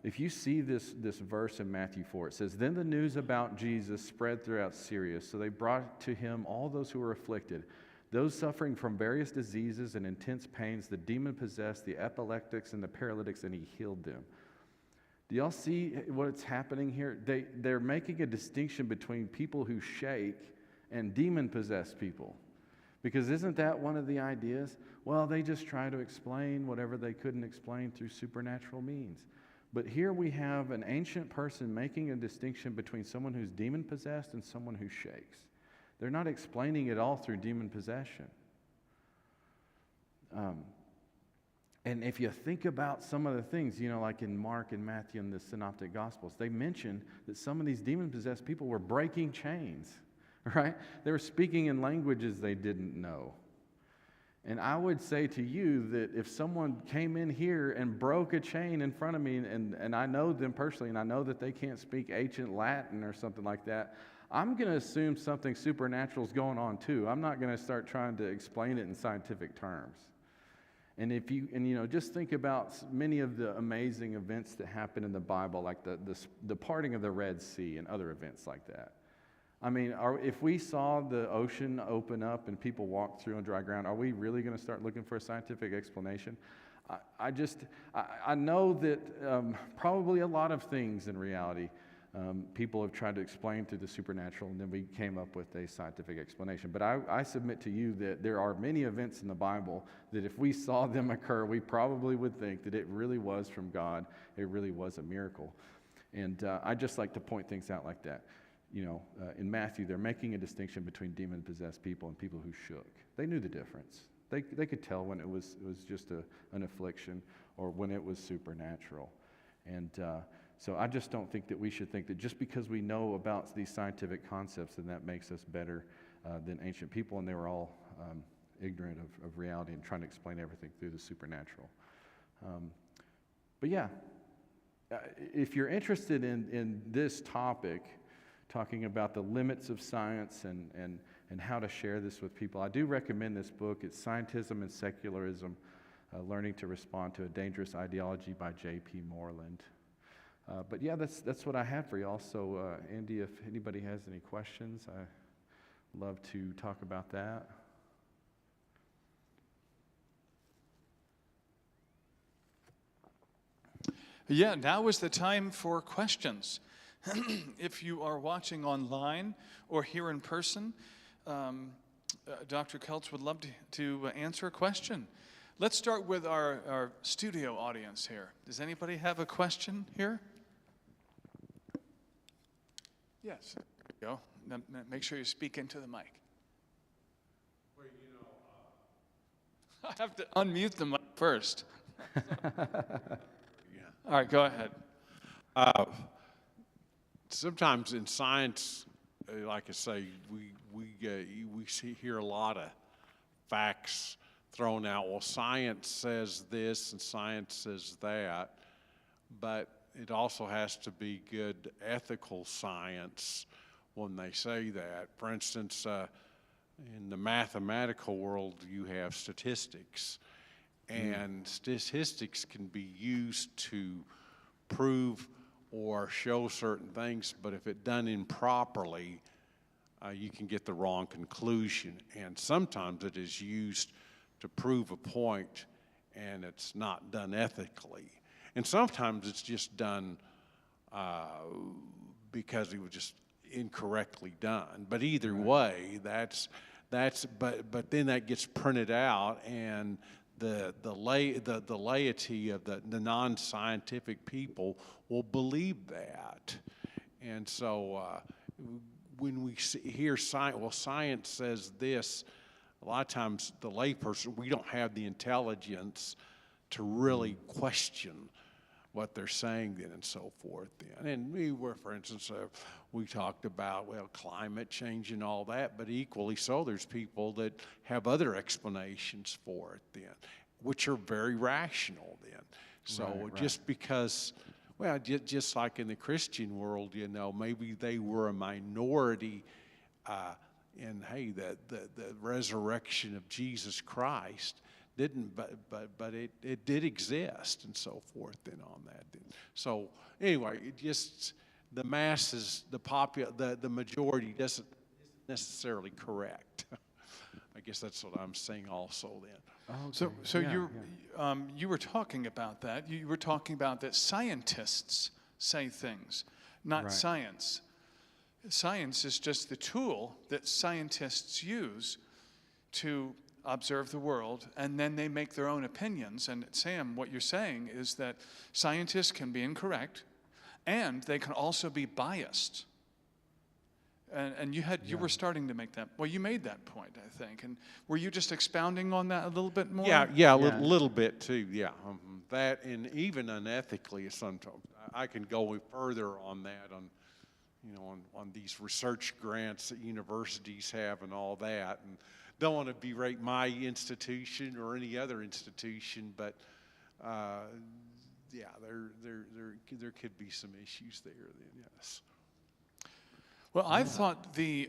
if you see this verse in Matthew 4, it says, "Then the news about Jesus spread throughout Syria. So they brought to him all those who were afflicted." Those suffering from various diseases and intense pains, the demon-possessed, the epileptics, and the paralytics, and he healed them. Do y'all see what's happening here? They're making a distinction between people who shake and demon-possessed people. Because isn't that one of the ideas? Well, they just try to explain whatever they couldn't explain through supernatural means. But here we have an ancient person making a distinction between someone who's demon-possessed and someone who shakes. They're not explaining it all through demon possession. And if you think about some of the things, like in Mark and Matthew and the Synoptic Gospels, they mention that some of these demon-possessed people were breaking chains, right? They were speaking in languages they didn't know. And I would say to you that if someone came in here and broke a chain in front of me, and I know them personally, and I know that they can't speak ancient Latin or something like that, I'm going to assume something supernatural is going on too. I'm not going to start trying to explain it in scientific terms. And just think about many of the amazing events that happen in the Bible, like the parting of the Red Sea and other events like that. I mean, if we saw the ocean open up and people walk through on dry ground, are we really going to start looking for a scientific explanation? I know that probably a lot of things in reality people have tried to explain through the supernatural, and then we came up with a scientific explanation. But I submit to you that there are many events in the Bible that if we saw them occur, we probably would think that it really was from God. It really was a miracle. And I just like to point things out like that. In Matthew, they're making a distinction between demon-possessed people and people who shook. They knew the difference. They could tell when it was just an affliction or when it was supernatural. And so I just don't think that we should think that just because we know about these scientific concepts, then that makes us better than ancient people, and they were all ignorant of reality and trying to explain everything through the supernatural. But yeah, if you're interested in this topic, talking about the limits of science and how to share this with people, I do recommend this book. It's Scientism and Secularism, Learning to Respond to a Dangerous Ideology by J.P. Moreland. But yeah, that's what I have for y'all. So Andy, if anybody has any questions, I'd love to talk about that. Yeah, now is the time for questions. If you are watching online or here in person, Dr. Keltz would love to answer a question. Let's start with our studio audience here. Does anybody have a question here? Yes, there you go. Now, make sure you speak into the mic. Well, I have to unmute the mic first. yeah. All right, go ahead. Sometimes in science, like I say, we hear a lot of facts thrown out. Well, science says this and science says that, but it also has to be good ethical science when they say that. For instance, in the mathematical world, you have statistics, and statistics can be used to prove or show certain things, but if it's done improperly, you can get the wrong conclusion. And sometimes it is used to prove a point, and it's not done ethically. And sometimes it's just done because it was just incorrectly done. But either way, but then that gets printed out, and the laity of the non-scientific people will believe that. And so when we hear science says this, a lot of times the layperson, we don't have the intelligence to really question what they're saying then and so forth then. And we were, for instance, we talked about, climate change and all that, but equally so, there's people that have other explanations for it then, which are very rational then. So just because, just like in the Christian world, maybe they were a minority in, hey, the resurrection of Jesus Christ didn't, but it did exist and so forth then on that. So anyway, it just, the masses, the majority isn't necessarily correct. I guess that's what I'm saying also then. Oh, So, okay. so Yeah, you're, yeah. you were talking about that. You were talking about that scientists say things, not Right. science. Science is just the tool that scientists use to observe the world, and then they make their own opinions. And Sam, what you're saying is that scientists can be incorrect, and they can also be biased. And you were starting to make that. Well, you made that point, I think. And were you just expounding on that a little bit more? Yeah, a Yeah. little bit too. Yeah, that, and even unethically, sometimes I can go further on that, on on these research grants that universities have and all that, and don't want to berate my institution or any other institution, but yeah, there could be some issues there. Then, yes. Well, I thought the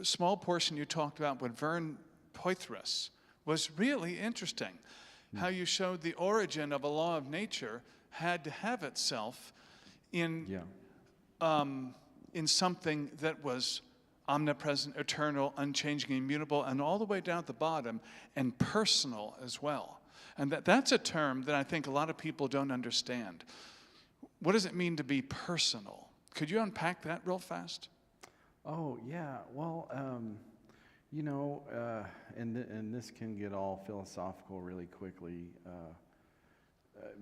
small portion you talked about with Vern Poythress was really interesting. How you showed the origin of a law of nature had to have itself in Yeah. in something that was omnipresent, eternal, unchanging, immutable, and all the way down at the bottom, and personal as well. And that's a term that I think a lot of people don't understand. What does it mean to be personal? Could you unpack that real fast? Oh, yeah. Well, and this can get all philosophical really quickly,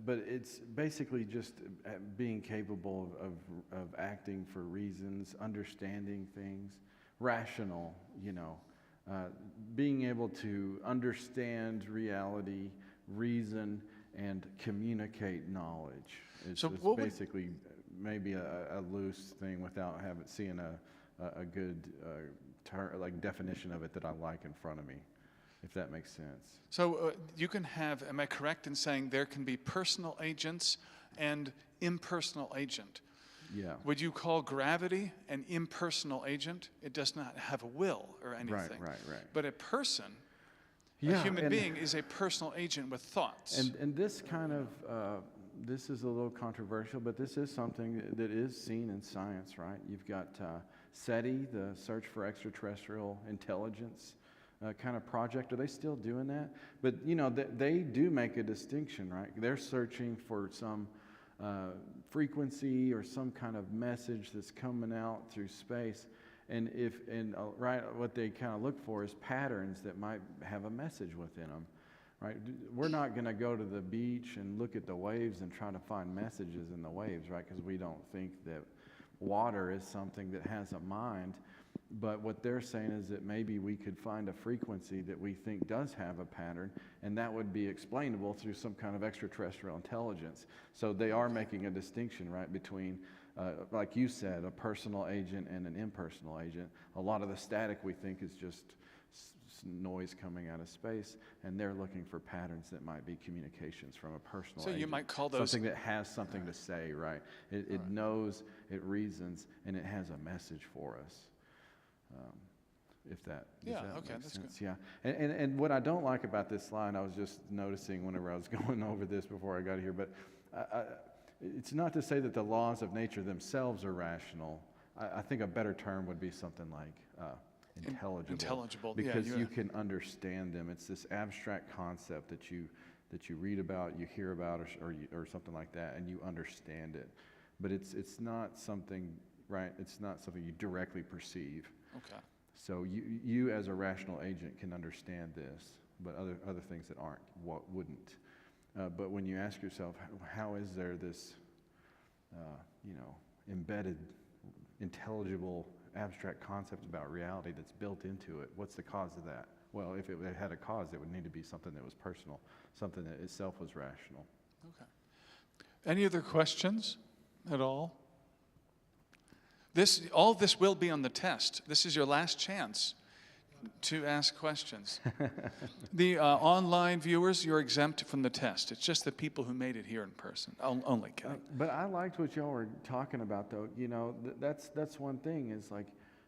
but it's basically just being capable of acting for reasons, understanding things, rational, being able to understand reality, reason, and communicate knowledge. It's basically maybe a loose thing without seeing a good definition of it that I like in front of me, if that makes sense. So you can have, am I correct in saying there can be personal agents and impersonal agent? Yeah. Would you call gravity an impersonal agent? It does not have a will or anything. Right. But a person, Yeah, a human and- being, is a personal agent with thoughts. And this kind of, this is a little controversial, but this is something that is seen in science, right? You've got SETI, the Search for Extraterrestrial Intelligence kind of project. Are they still doing that? But, they do make a distinction, right? They're searching for some frequency or some kind of message that's coming out through space. And what they kind of look for is patterns that might have a message within them. Right? We're not going to go to the beach and look at the waves and try to find messages in the waves, right? Because we don't think that water is something that has a mind. But what they're saying is that maybe we could find a frequency that we think does have a pattern, and that would be explainable through some kind of extraterrestrial intelligence. So they are making a distinction, right, between, like you said, a personal agent and an impersonal agent. A lot of the static we think is just noise coming out of space, and they're looking for patterns that might be communications from a personal agent. You might call those something that has something to say, right? It knows, it reasons, and it has a message for us. If that does that okay, make that's sense? Yeah. And what I don't like about this line, I was just noticing whenever I was going over this before I got here, but it's not to say that the laws of nature themselves are rational. I think a better term would be something like intelligible. Because you can understand them. It's this abstract concept that you read about, you hear about, or something like that, and you understand it. But it's not something, right? It's not something you directly perceive. Okay. So you as a rational agent can understand this, but other things that wouldn't. But when you ask yourself, how is there this, embedded, intelligible, abstract concept about reality that's built into it? What's the cause of that? Well, if it had a cause, it would need to be something that was personal, something that itself was rational. Okay. Any other questions at all? All this will be on the test. This is your last chance to ask questions. The online viewers, you're exempt from the test. It's just the people who made it here in person. Only kidding. But I liked what y'all were talking about, though. That's one thing, is like,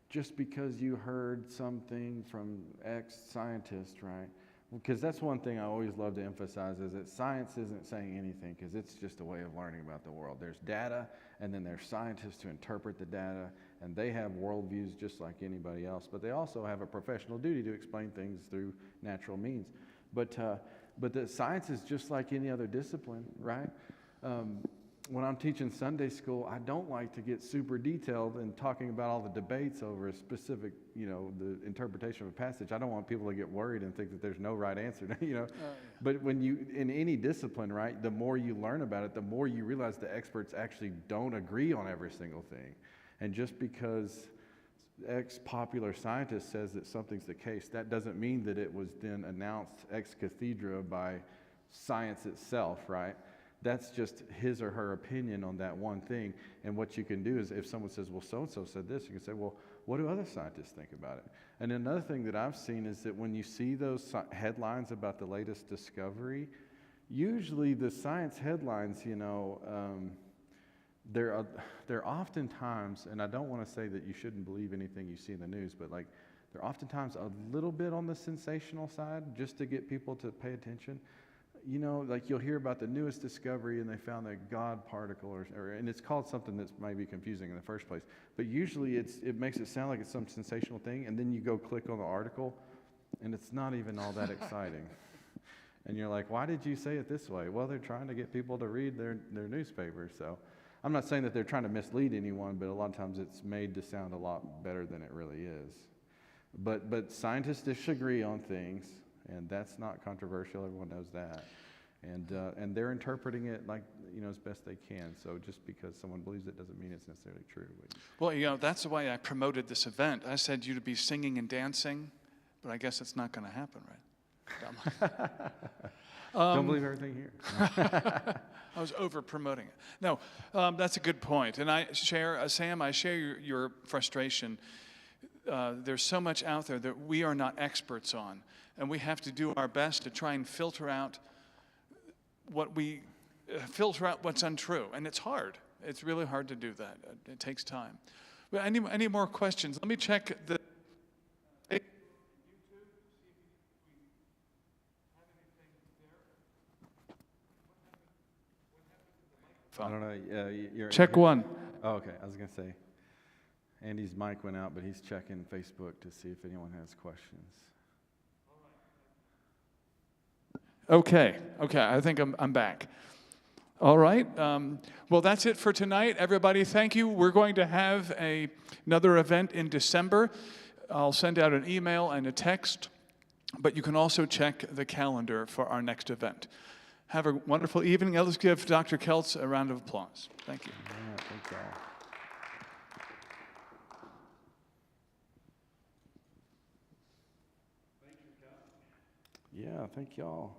just because you heard something from X scientist, right? Because that's one thing I always love to emphasize is that science isn't saying anything because it's just a way of learning about the world. There's data, and then there's scientists to interpret the data, and they have worldviews just like anybody else, but they also have a professional duty to explain things through natural means. But the science is just like any other discipline, right? When I'm teaching Sunday school, I don't like to get super detailed and talking about all the debates over a specific, the interpretation of a passage. I don't want people to get worried and think that there's no right answer, Yeah. But when in any discipline, right, the more you learn about it, the more you realize the experts actually don't agree on every single thing. And just because X popular scientist says that something's the case, that doesn't mean that it was then announced ex cathedra by science itself, right? That's just his or her opinion on that one thing. And what you can do is if someone says, well, so-and-so said this, you can say, well, what do other scientists think about it? And another thing that I've seen is that when you see those headlines about the latest discovery, usually the science headlines, they're oftentimes, and I don't want to say that you shouldn't believe anything you see in the news, but like they're oftentimes a little bit on the sensational side just to get people to pay attention. Like you'll hear about the newest discovery and they found a God particle, and it's called something that's maybe confusing in the first place. But usually it makes it sound like it's some sensational thing, and then you go click on the article, and it's not even all that exciting. And you're like, why did you say it this way? Well, they're trying to get people to read their newspaper. So I'm not saying that they're trying to mislead anyone, but a lot of times it's made to sound a lot better than it really is. But scientists disagree on things. And that's not controversial. Everyone knows that. And they're interpreting it like, as best they can. So just because someone believes it doesn't mean it's necessarily true. Well, that's the way I promoted this event. I said you to be singing and dancing, but I guess it's not going to happen, right? Don't believe everything here. I was over-promoting it. No, that's a good point. And Sam, I share your frustration. There's so much out there that we are not experts on. And we have to do our best to try and filter out what's untrue. And it's hard. It's really hard to do that. It takes time. But any more questions? Let me check the YouTube, see if we have anything there. I don't know. Check one. Oh, okay. I was going to say, Andy's mic went out, but he's checking Facebook to see if anyone has questions. Okay, I think I'm back. All right, well, that's it for tonight. Everybody, thank you. We're going to have another event in December. I'll send out an email and a text, but you can also check the calendar for our next event. Have a wonderful evening. Let's give Dr. Keltz a round of applause. Thank you. Yeah, thank y'all. Yeah, thank y'all.